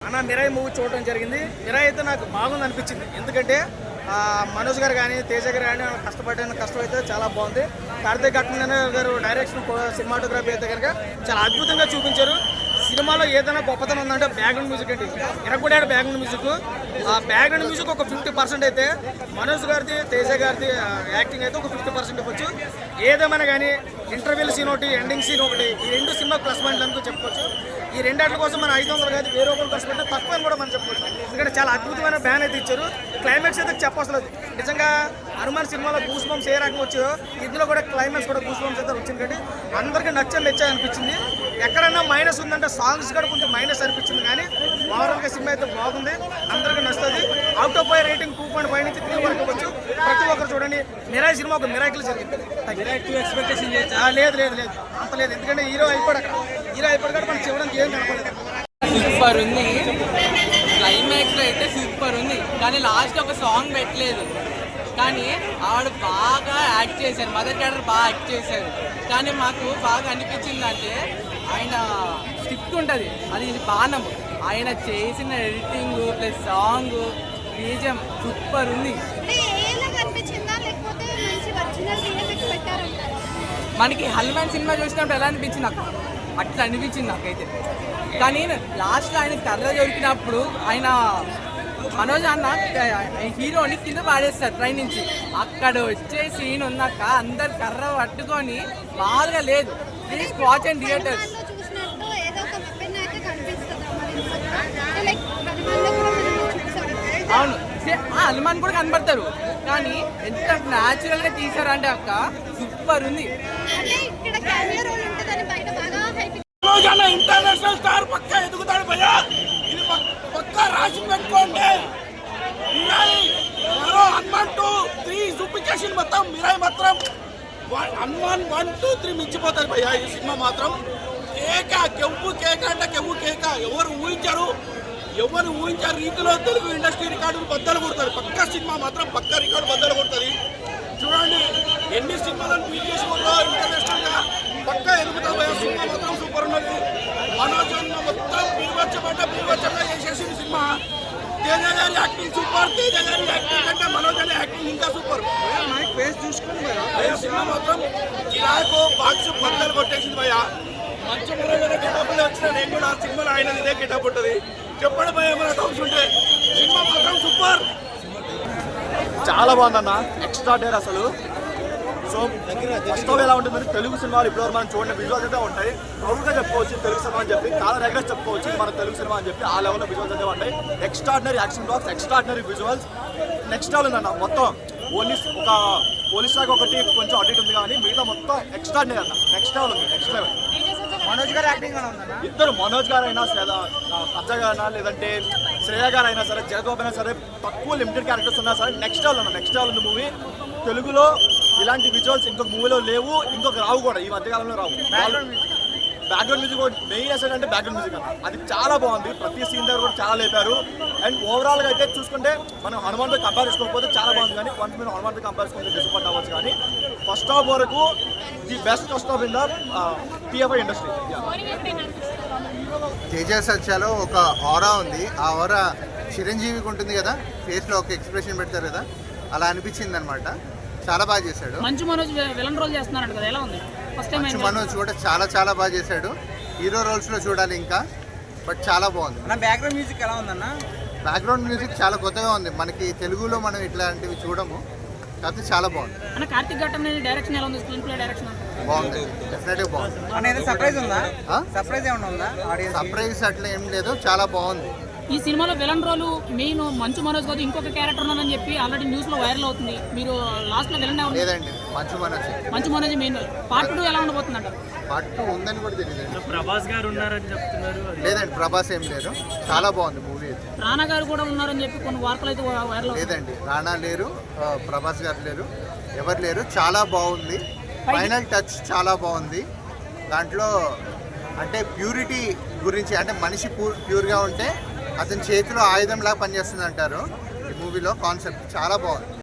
అన్న మిరాయి మూవీ చూడడం జరిగింది. మిరాయి అయితే నాకు బాగుంది అనిపించింది. ఎందుకంటే మనోజ్ గారు కానీ తేజ గారు కానీ కష్టపడిన కష్టం అయితే చాలా బాగుంది. కార్తీక్ ఘట్మన్ గారు డైరెక్షన్ సినిమాటోగ్రఫీ అయితే కనుక చాలా అద్భుతంగా చూపించారు. సినిమాలో ఏదైనా గొప్పతనం ఉందంటే బ్యాక్గ్రౌండ్ మ్యూజిక్ అండి. ఇరగొడాడు బ్యాక్గ్రౌండ్ మ్యూజిక్. ఆ బ్యాక్గ్రౌండ్ మ్యూజిక్ ఒక 50% అయితే మనోజ్ గారిది తేజ గారిది యాక్టింగ్ అయితే ఒక 50% ఇవ్వచ్చు. ఏదేమైనా కానీ ఇంటర్వ్యూల్ సీన్ ఒకటి, ఎండింగ్ సీన్ ఒకటి, ఈ రెండు సినిమా ప్లస్ పాయింట్లు అనుకో చెప్పుకోవచ్చు. ఈ రెండాట్ల కోసం మనం 500 కాదు 1000 రూపాయలు ఖర్చు పెట్టినా తక్కువ అని కూడా మనం చెప్పుకోవచ్చు. ఎందుకంటే చాలా అద్భుతమైన బ్యాన్ అయితే ఇచ్చారు. క్లైమాక్స్ అయితే చెప్పవసలేదు. నిజంగా హనుమాన్ సినిమాలో గూస్ బంప్స్ ఏ రకంగా వచ్చాయో ఇందులో కూడా క్లైమాక్స్ కూడా గూస్ బంప్స్ అయితే వచ్చింది. కాబట్టి అందరికీ మెచ్చాయి అనిపించింది. ఎక్కడైనా మైనస్ ఉందంటే సాంగ్స్ కూడా కొంచెం మైనస్ అనిపించింది. కానీ ఓవరాల్గా సినిమా అయితే బాగుంది, అందరికీ నచ్చుతుంది. అవుట్ ఆఫ్ 5 రేటింగ్ 2.5 నుంచి 3 వరకు ఇవ్వచ్చు. ప్రతి ఒక్కరు చూడండి. మిరాయి సినిమా ఒక మిరాకిల్ జరిగింది. లేదు అంత లేదు. ఎందుకంటే హీరో అయిపోయాడు మనం చూడడానికి ఏం కనపడలేదు. సూపర్ ఉంది. క్లైమాక్స్లో అయితే సూపర్ ఉంది. కానీ లాస్ట్ ఒక సాంగ్ పెట్టలేదు. కానీ ఆవిడ బాగా యాక్ట్ చేశారు. మదర్ క్యారెక్టర్ బాగా యాక్ట్ చేశారు. కానీ మాకు బాగా అనిపించింది అంటే ఆయన స్క్రిప్ట్ ఉంటుంది, అది బాణం. ఆయన చేసిన ఎడిటింగ్ ప్లస్ సాంగ్ బీజం సూపర్ ఉంది. మనకి హనుమాన్ సినిమా చూసినప్పుడు ఎలా అనిపించింది నాకు అట్లా అనిపించింది నాకైతే. కానీ లాస్ట్లో ఆయన కర్ర దొరికినప్పుడు ఆయన మనోజ్ అన్న హీరోని కింద పాడేస్తారు ట్రైన్ నుంచి. అక్కడ వచ్చే సీన్ ఉన్నాక అందరు కర్ర పట్టుకొని బాగా లేదు. Please watch and theatres. అవును, హనుమాన్ కూడా కనబడతారు. కానీ ఎంత న్యాచురల్ గా తీసారంటే అక్క సూపర్ ఉంది. ఇంటర్నేషనల్ స్టార్ పక్కా ఎదుగుతాడు భయ్యా. ఇది పక్కా రాసి పెట్టుకోండి. హనుమాన్ 2, 3 చూపించేసింది మొత్తం. మిరాయి మాత్రం హనుమాన్ 1, 2, 3 మించిపోతారు భయ్యా. ఈ సినిమా మాత్రం కేక కెవ్వు కేక అంటే కెవ్వు కేక. ఎవరు ఊహించారు రీతిలో తెలుగు ఇండస్ట్రీ రికార్డులు బద్దలు కొడతారు. పక్కా సినిమా మాత్రం పక్కా రికార్డు బద్దలు కొడుతుంది. చూడండి ఎన్ని సినిమాలను బీట్ చేసుకుంటా ఇంటర్నేషనల్ గా పక్కా ఎదుగుతారు. సినిమా మాత్రం సూపర్ ఉన్నది. మనోజ్ అన్న మొత్తం బీభత్సంగా చేసేసిన సినిమా. తేజ గారి యాక్టింగ్ సూపర్. తేజ గారి యాక్టింగ్ అంటే మనోజ్ అనే యాక్టింగ్ ఇంకా సూపర్. సినిమా మాత్రం కిరాకు బాక్స్ బద్దలు కొట్టేసింది భయ్య. మంచి మనోజ్ గెటప్లో వచ్చిన నేను కూడా సినిమాలో ఆయన ఇదే గెటప్ ఉంటుంది. చెప్పండి భయ్య ఏమైనా డౌట్స్ ఉంటే. సినిమా మాత్రం సూపర్, చాలా బాగుందన్న. ఎక్స్ట్రా డేర్ అసలు. సో ఫస్ట్ ఎలా ఉంటుంది తెలుగు సినిమాలు ఇప్పటివరకు మనం చూడండి విజువల్స్ అయితే ఉంటాయి. ప్రౌడ్గా చెప్పుకోవచ్చు తెలుగు సినిమా అని చెప్పి, చాలా రెగ్యులర్ చెప్పుకోవచ్చు మన తెలుగు సినిమా అని చెప్పి. ఆ లెవెల్లో విజువల్స్ అయితే ఉంటాయి. Extraordinary action blocks, extraordinary visuals, next level ఉందన్న. మొత్తం ఓన్లీ ఒక పోలీస్ శాఖ ఒకటి కొంచెం అడిట్ ఉంది, కానీ మిగతా మొత్తం ఎక్స్ట్రాడినరీ అన్న. నెక్స్ట్ లెవెల్ ఉంది, నెక్స్ట్ లెవెల్. మనోజ్ గారు యాక్టింగ్ ఇద్దరు మనోజ్ గారు అయినా సజ్జ గారైనా లేదంటే శ్రేయ గారు అయినా సరే, జగబాబు అయినా సరే, తక్కువ లిమిటెడ్ క్యారెక్టర్స్ ఉన్నా సరే నెక్స్ట్ లెవెల్ అన్న. నెక్స్ట్ లెవెల్ ఉంది మూవీ. తెలుగులో ఇలాంటి విజువల్స్ ఇంకొక మూవీలో లేవు, ఇంకొక రావు కూడా ఈ మధ్యకాలంలో రావు. బ్యాక్గ్రౌండ్ మ్యూజిక్ మెయిన్ అసలు అంటే బ్యాక్గ్రౌండ్ మ్యూజిక్ అన్న, అది చాలా బాగుంది. ప్రతి సీన్ దగ్గర కూడా చాలా లేపారు. అండ్ ఓవరాల్గా అయితే చూసుకుంటే మనం హనుమాన్తో కంపేర్ చేసుకోకపోతే చాలా బాగుంది. కానీ వన్స్ మీరు హనుమాన్తో కంపేర్ చేసుకుంటే డిసప్పాయింట్ అవ్వచ్చు. కానీ ఫస్ట్ హాఫ్ వరకు the best first half in the TFI industry. Teja సత్యాలో ఒక ఆరా ఉంది. ఆ ఆరా చిరంజీవికి ఉంటుంది కదా, ఫేస్లో ఒక ఎక్స్ప్రెషన్ పెడతారు కదా, అలా అనిపించింది అనమాట. చాలా బాగా చేశాడు. మంచు మనోజ్ విలన్ రోల్ చేస్తున్నాడు కదా, ఎలా ఉంది? మంచు మనోజ్ కూడా చాలా బాగా చేశాడు. హీరో రోల్స్లో చూడాలి ఇంకా, బట్ చాలా బాగుంది. బ్యాక్గ్రౌండ్ మ్యూజిక్ ఎలా ఉందన్న? బ్యాక్గ్రౌండ్ మ్యూజిక్ చాలా కొత్తగా ఉంది. మనకి తెలుగులో మనం ఇట్లాంటివి చూడము, కాకపోతే చాలా బాగుంది. అన్న కార్తీక్ ఘట్టం డైరెక్షన్ ఎలా ఉంది? స్క్రీన్ ప్లే డైరెక్షన్ బాగుంది, డెఫినెట్గా బాగుంది. అనేది సర్ప్రైజ్ ఉందా? సర్ప్రైజ్ ఏమన్నా ఉందా? సర్ప్రైజ్ అట్లా ఏం లేదు, చాలా బాగుంది. ఈ సినిమాలో villain role main Manchu Manoj కాదు, ఇంకొక క్యారెక్టర్ ఉన్నానని చెప్పి ఆల్రెడీ న్యూస్ లో వైరల్ అవుతుంది. మీరు లాస్ట్ లో విలన్ లేదండి, మంచు మనోజ్ మెయిన్. పార్ట్ 2 ఎలా ఉండబోతుందంట? పార్ట్ 2 ఉందని కూడా తెలియదు. ప్రభాస్ గారు ఉన్నారని చెప్తున్నారు. లేదండి, ప్రభాస్ ఏం లేరు. చాలా బాగుంది మూవీ. రానా గారు కూడా ఉన్నారని చెప్పి కొన్ని వార్తలు అయితే వైరల్. లేదండి, రానా లేరు, ప్రభాస్ గారు లేరు, ఎవరు లేరు. చాలా బాగుంది. ఫైనల్ టచ్ చాలా బాగుంది. దాంట్లో అంటే ప్యూరిటీ గురించి, అంటే మనిషి ప్యూర్గా ఉంటే అతని చేతిలో ఆయుధంలాగా పనిచేస్తుంది అంటారు. ఈ మూవీలో కాన్సెప్ట్ చాలా బాగుంది.